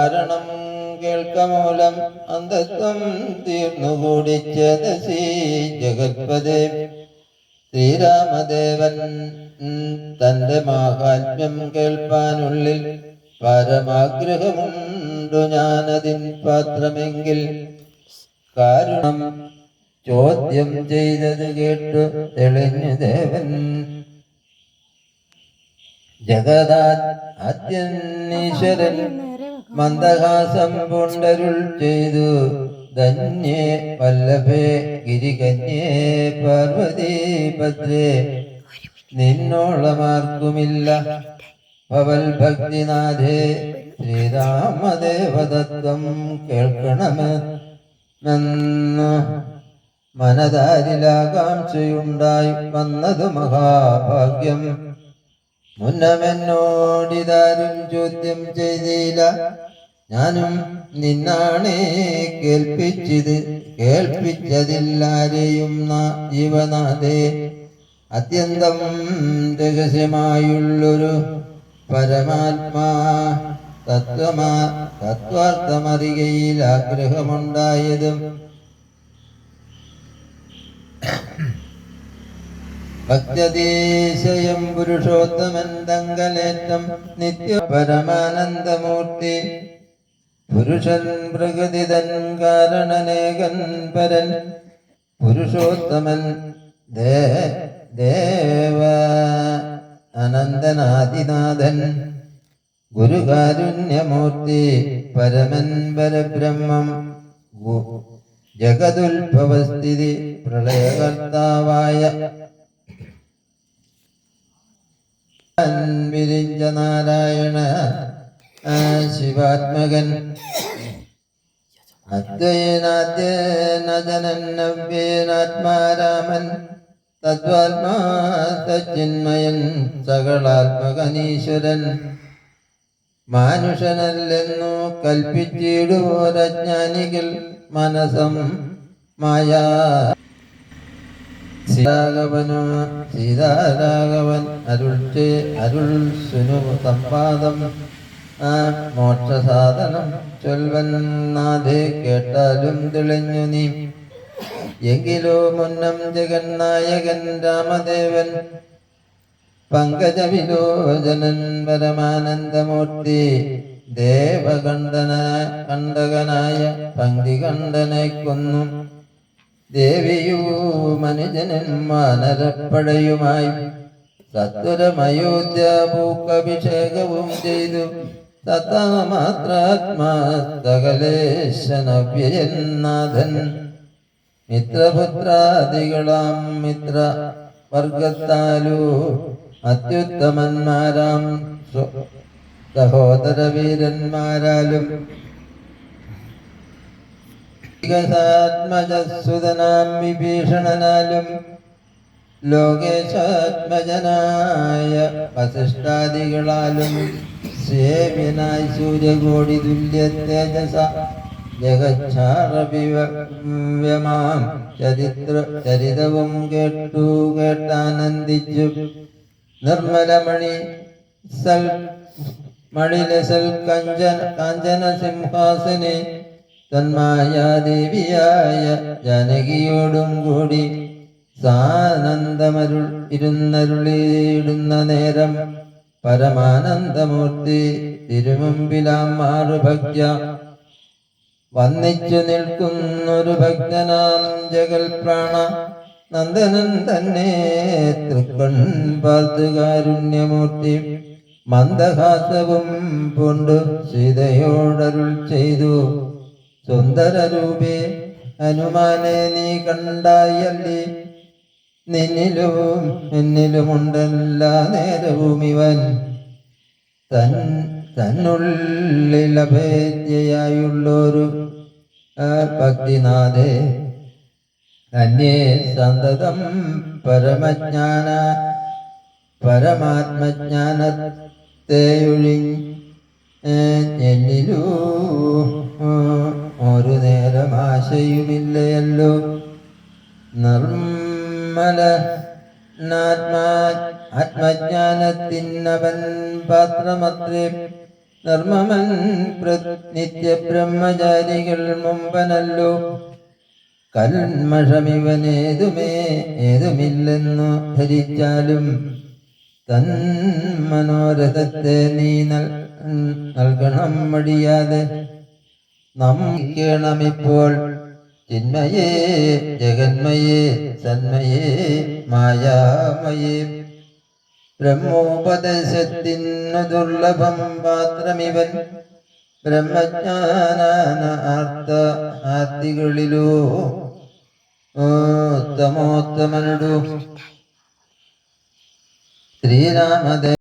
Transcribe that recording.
കാരണം കേൾക്കമൂലം അന്ധത്വം തീർന്നുകൂടിച്ചതസി ജഗത്പദേ. ശ്രീരാമദേവൻ തന്റെ മാഹാത്മ്യം കേൾപ്പാനുള്ളിൽ പരമാഗ്രഹമുണ്ടു ഞാനതിൻ പാത്രമെങ്കിൽ. കാരണം ചോദ്യം ചെയ്തത് കേട്ടു തെളിഞ്ഞു ദേവൻ. ജഗദാദ്യനീശ്വരൻ മന്ദഹാസം പൂണ്ടരുൾ ചെയ്തു. ധന്യേ വല്ലഭേ ഗിരികന്യേ പാർവതീ ഭദ്രേ, നിന്നോളമാർക്കുമില്ല ഭവൽ ഭക്തിനാഥേ. ശ്രീരാമദേവതത്വം കേൾക്കണമെന്ന് മനതാരിലാകാംക്ഷയുണ്ടായി വന്നതു മഹാഭാഗ്യം. മുന്നമെന്നോടിതാരും ചോദ്യം ചെയ്തില്ല, ഞാനും നിന്നാണേ കേൾപ്പിച്ചതില്ലാരെയും ജീവനാഥേ. അത്യന്തം രഹസ്യമായുള്ളൊരു പരമാത്മാ തത്വാർത്ഥമറികയിൽ ആഗ്രഹമുണ്ടായതും ഭക്തദേശയം പുരുഷോത്തമൻ തങ്കലേറ്റം നിത്യ പരമാനന്ദമൂർത്തി. പുരുഷൻ പ്രകൃതിതൻ കാരണനേകൻ പരൻ പുരുഷോത്തമൻ ദേവ അനന്തനാദിനാഥൻ ഗുരുകാരുണ്യമൂർത്തി പരമൻ പരബ്രഹ്മം. ജഗതുൽഭവസ്ഥിതി പ്രളയകർത്താവായ വിരിഞ്ച നാരായണ ശിവാത്മകൻ. അദ്വൈനാദ്യനജനവ്യേനാത്മാരാമൻ തദ്വാത്മാ തച്ചിന്മയൻ സകളാത്മകനീശ്വരൻ. മാനുഷനല്ലെന്നു കൽപ്പിച്ചിടുവോരജ്ഞാനികൾ മനസം മായാ. സീതാരാഘവൻ അരുൾ സുനു സംവാദം മോക്ഷസാധനം ചൊൽവൻ നാഥേ. കേട്ടാലും തെളിഞ്ഞു നീ. എങ്കിലോ മുന്നം ജഗന്നായകൻ രാമദേവൻ പങ്കജവിലോചനൻ പരമാനന്ദമൂർത്തി. കണ്ടകനായ പങ്ക്തികണ്ഠനെ കൊന്നു. ദേവിയൂ മനുജനും വാനരപ്പടയുമായി സത്വരമയോധ്യ പൂക്കഭിഷേകവും ചെയ്തു. സത്താമാത്രാത്മാ സകലേശനവ്യയനാഥൻ. മിത്രപുത്രാദികളാം മിത്രവർഗത്താലു അത്യുത്തമന്മാരാം സഹോദരവീരന്മാരാലും വികസാത്മജസുതനാം വിഭീഷണനാലും ലോകേശാത്മജനായ വസിഷ്ഠാദികളാലും സേവ്യനായി സൂര്യകോടി തുല്യ തേജസ ജഗച്ഛാരവിവ്യമാം ചരിതവും കേട്ടാനന്ദിച്ചു. നിർമ്മലമണി മണിലസൽ കാഞ്ചന സിംഹാസനെ തന്മായാദേവിയായ ജാനകിയോടും കൂടി സാനന്ദമരുൾ ഇരുന്നരുളിയിടുന്ന നേരം പരമാനന്ദമൂർത്തി തിരുമുമ്പിലാം മാറുഭക്യ വന്നിച്ചു നിൽക്കുന്നൊരു ഭക്തനാം ജഗൽപ്രാണ നന്ദനൻ തന്നെ തൃക്കൺ പാർത്തുകാരുണ്യമൂർത്തി. മന്ദഹാസവും പൂണ്ടു സീതയോടരുൾ ചെയ്തു. സുന്ദരരൂപേ ഹനുമാനെ നീ കണ്ടായല്ലി, നിന്നിലും എന്നിലുമുണ്ടെല്ലാ നേരവും ഇവൻ. തന്നുള്ളിലഭേദ്യയായുള്ളൊരു ഭക്തിനാഥേ, അന്യേ സന്തതം പരമാത്മജ്ഞാനത്തെയൊഴിഞ്ഞിലൂ ഒരു നേരം ആശയുമില്ലയല്ലോ. ആത്മജ്ഞാനത്തിനവൻ പാത്രമത്രേ ധർമ്മമൻ നിത്യബ്രഹ്മചാരികൾ മുമ്പനല്ലോ ഏതുമില്ലെന്നു ധരിച്ചാലും തൻ മനോരഥത്തെ നീ നൽകണം മടിയാതെ. നമിക്കണമിപ്പോൾ ചിന്മയേ ജഗന്മയേ സന്മയേ മായാമയേ. ബ്രഹ്മോപദേശത്തിനു ദുർലഭം പാത്രമിവൻ ബ്രഹ്മജ്ഞാനാർത്തികളിലോ ഉത്തമോത്തമനുടു ശ്രീരാമദേ